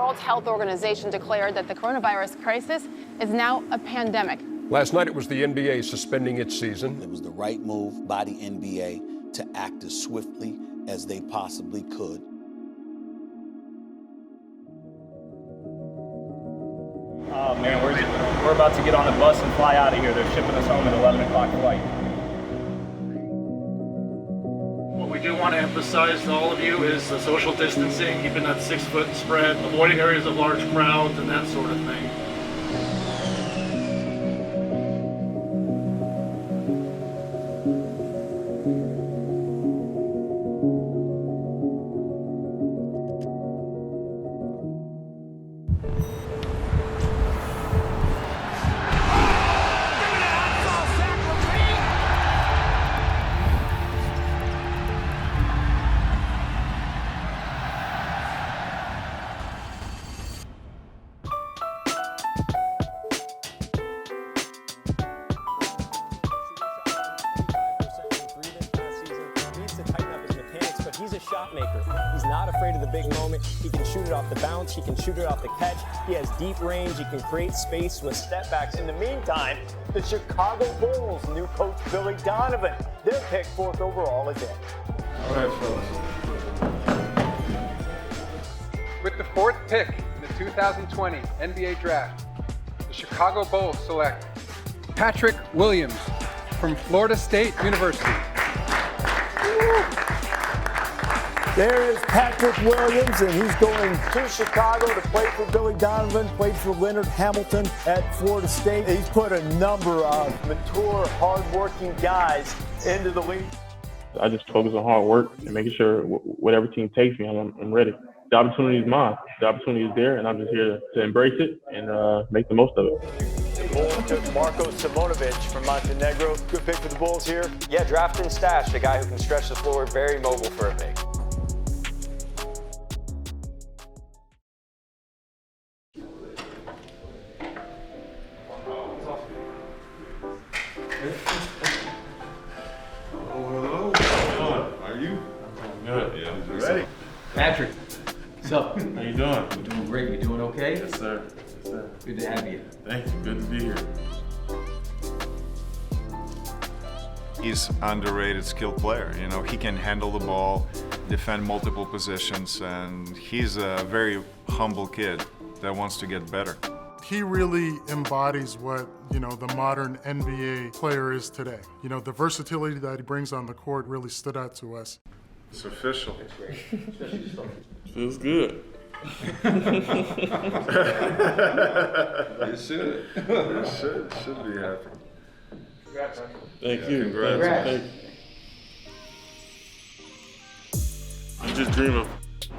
World Health Organization declared that the coronavirus crisis is now a pandemic. Last night, it was the NBA suspending its season. It was the right move by the NBA to act as swiftly as they possibly could. Oh man, we're about to get on a bus and fly out of here. They're shipping us home at 11 o'clock flight. What we do want to emphasize to all of you is the social distancing, keeping that 6-foot spread, avoiding areas of large crowds and that sort of thing. He's a shot maker. He's not afraid of the big moment. He can shoot it off the bounce. He can shoot it off the catch. He has deep range. He can create space with step backs. In the meantime, the Chicago Bulls' new coach, Billy Donovan, their pick 4th overall again. All right, fellas. With the 4th pick in the 2020 NBA Draft, the Chicago Bulls select Patrick Williams from Florida State University. There is Patrick Williams, and he's going to Chicago to play for Billy Donovan, played for Leonard Hamilton at Florida State. He's put a number of mature, hardworking guys into the league. I just focus on hard work and making sure whatever team takes me, I'm ready. The opportunity is mine. The opportunity is there, and I'm just here to embrace it and make the most of it. The Bulls took Marko Simonovic from Montenegro. Good pick for the Bulls here. Yeah, draft and stash, a guy who can stretch the floor, very mobile for a big. Patrick, what's up? How you doing? You're doing great. You doing okay? Yes, sir. Yes, sir. Good to have you. Thank you. Good to be here. He's an underrated skilled player. You know, he can handle the ball, defend multiple positions, and he's a very humble kid that wants to get better. He really embodies what, the modern NBA player is today. The versatility that he brings on the court really stood out to us. It's official. Feels good. It should. It should be happy. Congrats, man. Thank you. Congrats. Thank you. I'm just dreaming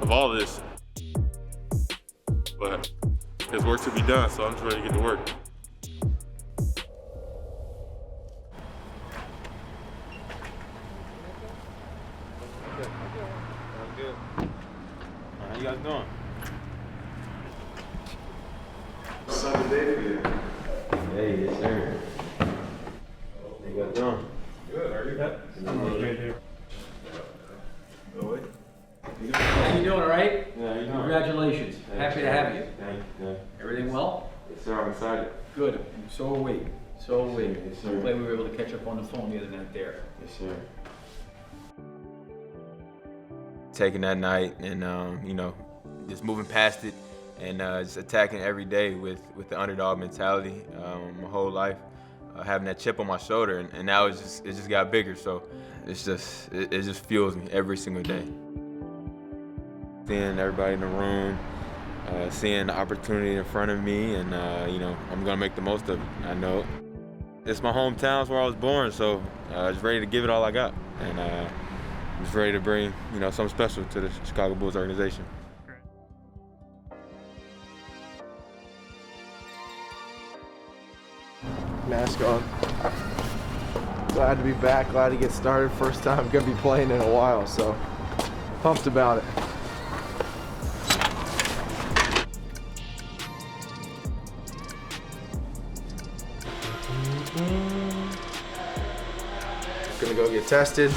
of all this. But there's work to be done, so I'm just ready to get to work. How you guys doing? Sunday day for you. Hey, yes, sir. How you guys doing? Good, are you? How you doing, all right? Yeah, how you doing? Congratulations. Happy to have you. Thank you. Everything well? Yes, sir, I'm excited. Good. So are we. So are we. Yes, sir. I'm glad we were able to catch up on the phone the other night there. Yes, sir. Taking that night and, just moving past it and just attacking every day with the underdog mentality my whole life. Having that chip on my shoulder, and now it just got bigger. So it just fuels me every single day. Seeing everybody in the room, seeing the opportunity in front of me, and I'm gonna make the most of it. I know it. It's my hometown, it's where I was born, so just ready to give it all I got, and just ready to bring something special to the Chicago Bulls organization. Mask on. Glad to be back, glad to get started. First time gonna be playing in a while, so pumped about it. Gonna go get tested.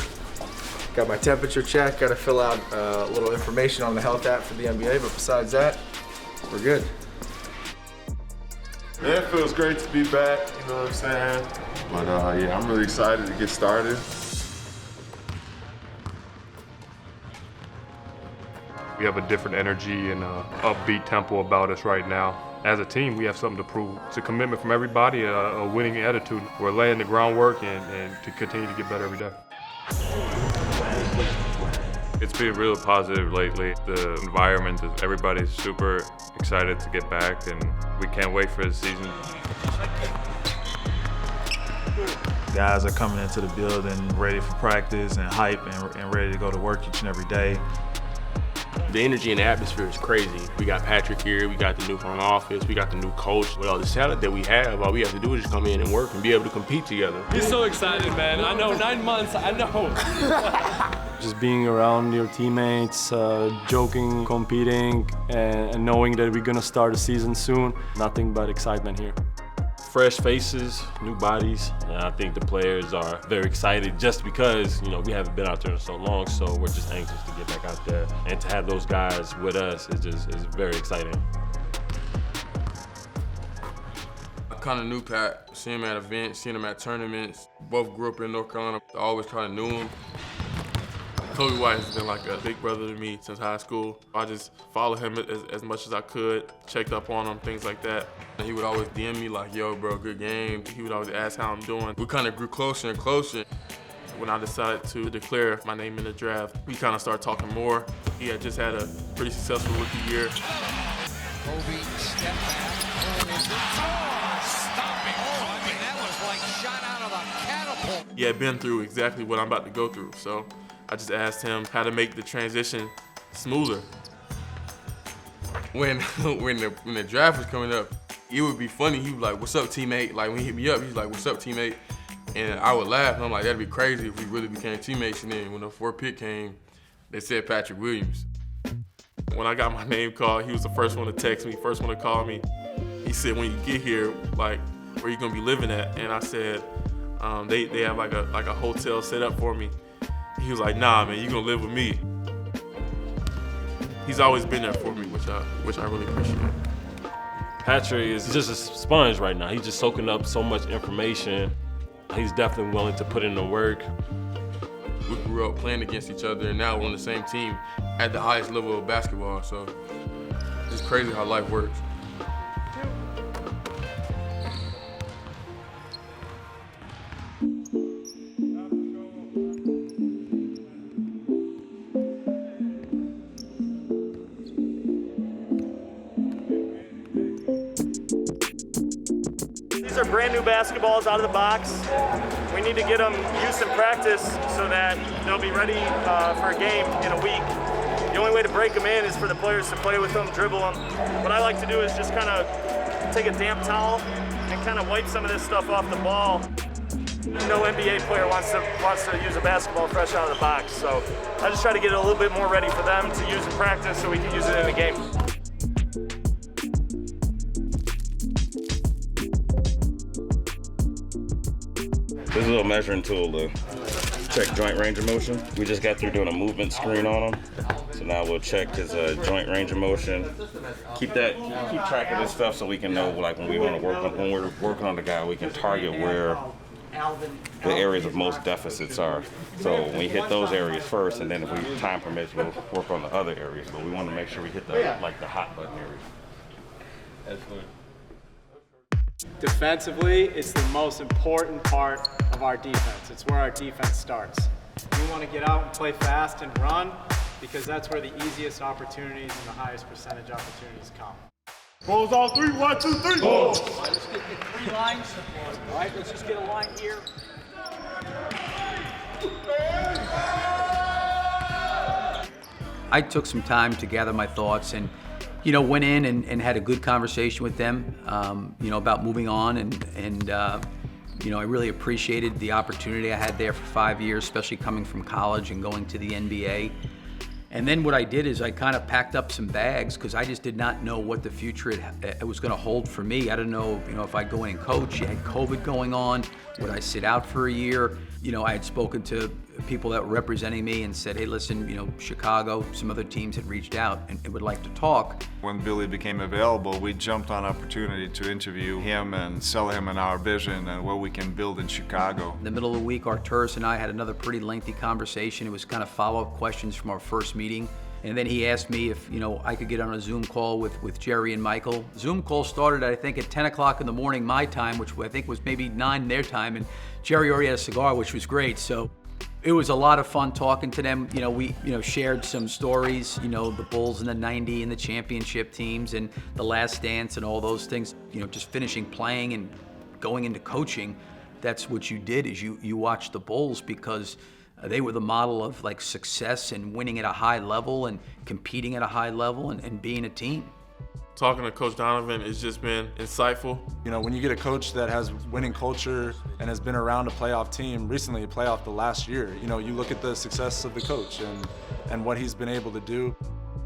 Got my temperature checked, gotta fill out a little information on the health app for the NBA, but besides that, we're good. Man, it feels great to be back, you know what I'm saying? But yeah, I'm really excited to get started. We have a different energy and upbeat tempo about us right now. As a team, we have something to prove. It's a commitment from everybody, a winning attitude. We're laying the groundwork and to continue to get better every day. It's been real positive lately. The environment, everybody's super excited to get back, and we can't wait for the season. Guys are coming into the building ready for practice and hype and ready to go to work each and every day. The energy and the atmosphere is crazy. We got Patrick here, we got the new front office, we got the new coach. With all the talent that we have, all we have to do is just come in and work and be able to compete together. He's so excited, man. I know, 9 months, I know. Just being around your teammates, joking, competing, and knowing that we're gonna start the season soon. Nothing but excitement here. Fresh faces, new bodies, and I think the players are very excited just because, you know, we haven't been out there in so long, so we're just anxious to get back out there. And to have those guys with us is very exciting. I kind of knew Pat, seeing him at events, seeing him at tournaments. Both grew up in North Carolina, I always kind of knew him. Kobe White has been like a big brother to me since high school. I just followed him as much as I could, checked up on him, things like that. And he would always DM me like, yo, bro, good game. He would always ask how I'm doing. We kind of grew closer and closer. When I decided to declare my name in the draft, we kind of started talking more. He had just had a pretty successful rookie year. Kobe step back. Stopping. I mean, that was like shot out of a catapult. He had been through exactly what I'm about to go through, so I just asked him how to make the transition smoother. When the draft was coming up, it would be funny. He was like, "What's up, teammate?" Like when he hit me up, he's like, "What's up, teammate?" And I would laugh, and I'm like, "That'd be crazy if we really became teammates." And then when the 4th pick came, they said Patrick Williams. When I got my name called, he was the first one to text me, first one to call me. He said, "When you get here, like, where you gonna be living at?" And I said, "They have like a hotel set up for me." He was like, "Nah, man, you gonna live with me." He's always been there for me, which I really appreciate. Patrick is just a sponge right now. He's just soaking up so much information. He's definitely willing to put in the work. We grew up playing against each other, and now we're on the same team at the highest level of basketball. So it's crazy how life works. These are brand new basketballs out of the box. We need to get them used in practice so that they'll be ready for a game in a week. The only way to break them in is for the players to play with them, dribble them. What I like to do is just kind of take a damp towel and kind of wipe some of this stuff off the ball. No NBA player wants to use a basketball fresh out of the box, so I just try to get it a little bit more ready for them to use in practice so we can use it in the game. This is a little measuring tool to check joint range of motion. We just got through doing a movement screen on him. So now we'll check his joint range of motion. Keep track of this stuff so we can know, like, when we're working on the guy, we can target where the areas of most deficits are. So we hit those areas first, and then if we time permits, we'll work on the other areas. But we want to make sure we hit the hot button areas. Excellent. Defensively, it's the most important part of our defense. It's where our defense starts. We want to get out and play fast and run because that's where the easiest opportunities and the highest percentage opportunities come. Balls all 3, 1, 2, 3. Balls. Let's get 3 lines. All right, let's just get a line here. I took some time to gather my thoughts and went in and had a good conversation with them, about moving on and I really appreciated the opportunity I had there for 5 years, especially coming from college and going to the NBA. And then what I did is I kind of packed up some bags because I just did not know what the future it was going to hold for me. I didn't know, if I'd go in and coach. You had COVID going on. Would I sit out for a year? I had spoken to people that were representing me and said, hey, listen, Chicago, some other teams had reached out and would like to talk. When Billy became available, we jumped on opportunity to interview him and sell him on our vision and what we can build in Chicago. In the middle of the week, Arturis and I had another pretty lengthy conversation. It was kind of follow-up questions from our first meeting. And then he asked me if, I could get on a Zoom call with Jerry and Michael. Zoom call started, I think, at 10 o'clock in the morning my time, which I think was maybe 9 their time, and Jerry already had a cigar, which was great. So it was a lot of fun talking to them. We shared some stories, the Bulls in the 90 and the championship teams and the Last Dance and all those things. Just finishing playing and going into coaching, that's what you did, is you watched the Bulls because they were the model of like success and winning at a high level and competing at a high level and being a team. Talking to Coach Donovan has just been insightful. When you get a coach that has winning culture and has been around a playoff team, recently a playoff the last year, you look at the success of the coach and what he's been able to do.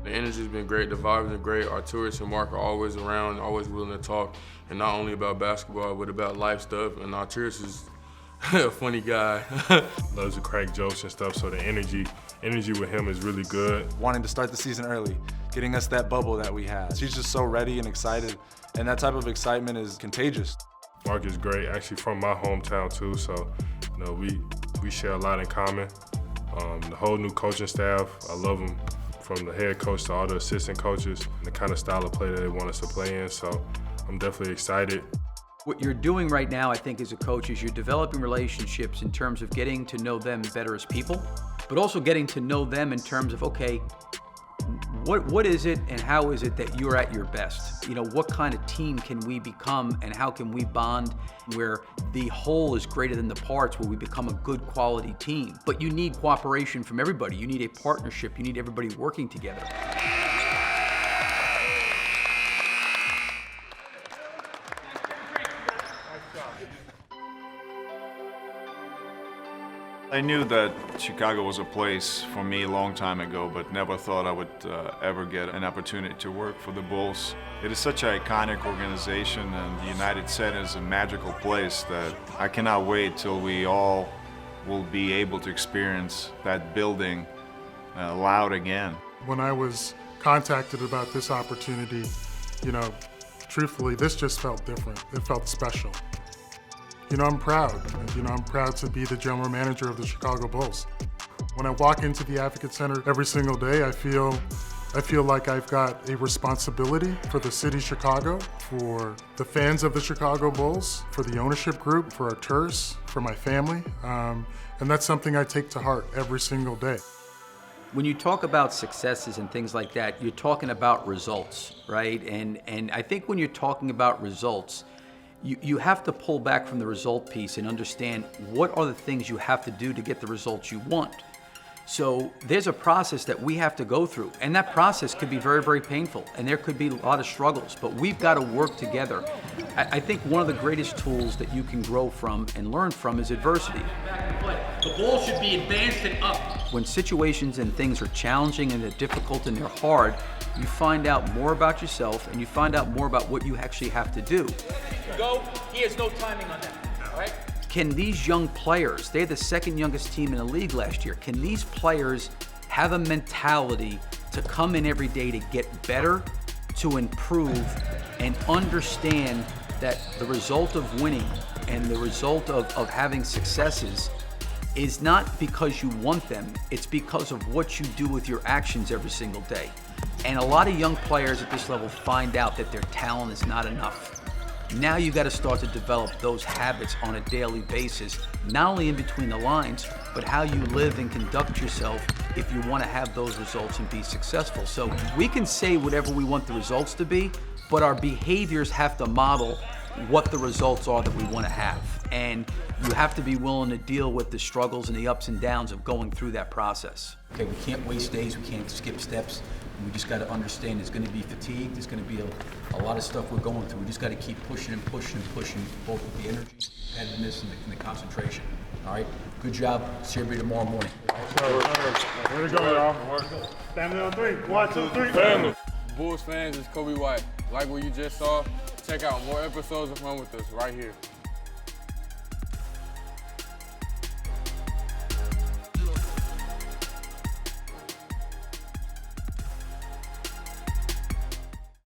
The energy's been great, the vibe's been great. Arturis and Mark are always around, always willing to talk, and not only about basketball, but about life stuff. And Arturis is a funny guy. Loves to crack jokes and stuff, so the energy with him is really good. Wanting to start the season early, getting us that bubble that we had. He's just so ready and excited, and that type of excitement is contagious. Mark is great, actually from my hometown too, so we share a lot in common. The whole new coaching staff, I love them, from the head coach to all the assistant coaches, and the kind of style of play that they want us to play in, so I'm definitely excited. What you're doing right now, I think, as a coach, is you're developing relationships in terms of getting to know them better as people, but also getting to know them in terms of, okay, what is it and how is it that you're at your best? What kind of team can we become and how can we bond where the whole is greater than the parts, where we become a good quality team? But you need cooperation from everybody. You need a partnership. You need everybody working together. I knew that Chicago was a place for me a long time ago, but never thought I would ever get an opportunity to work for the Bulls. It is such an iconic organization, and the United Center is a magical place that I cannot wait till we all will be able to experience that building loud again. When I was contacted about this opportunity, truthfully, this just felt different. It felt special. I'm proud. I'm proud to be the general manager of the Chicago Bulls. When I walk into the Advocate Center every single day, I feel like I've got a responsibility for the city of Chicago, for the fans of the Chicago Bulls, for the ownership group, for Arturis, for my family, and that's something I take to heart every single day. When you talk about successes and things like that, you're talking about results, right? And I think when you're talking about results, you have to pull back from the result piece and understand what are the things you have to do to get the results you want. So there's a process that we have to go through, and that process could be very, very painful, and there could be a lot of struggles, but we've got to work together. I think one of the greatest tools that you can grow from and learn from is adversity. The ball should be advanced and up. When situations and things are challenging and they're difficult and they're hard, you find out more about yourself and you find out more about what you actually have to do. Go, he has no timing on that, all right? Can these young players, they're the second youngest team in the league last year, can these players have a mentality to come in every day to get better, to improve, and understand that the result of winning and the result of having successes is not because you want them, it's because of what you do with your actions every single day. And a lot of young players at this level find out that their talent is not enough. Now you got to start to develop those habits on a daily basis, not only in between the lines, but how you live and conduct yourself if you want to have those results and be successful. So we can say whatever we want the results to be, but our behaviors have to model what the results are that we want to have. And you have to be willing to deal with the struggles and the ups and downs of going through that process. Okay, we can't waste days, we can't skip steps. We just got to understand there's going to be fatigue, there's going to be a lot of stuff we're going through. We just got to keep pushing and pushing and pushing, both with the energy, competitiveness, and the concentration. All right, good job. See everybody tomorrow morning. Way to go, y'all. Family on three. 1, 2, 3. Family. Bulls fans, it's Kobe White. Like what you just saw, check out more episodes of Fun With Us right here.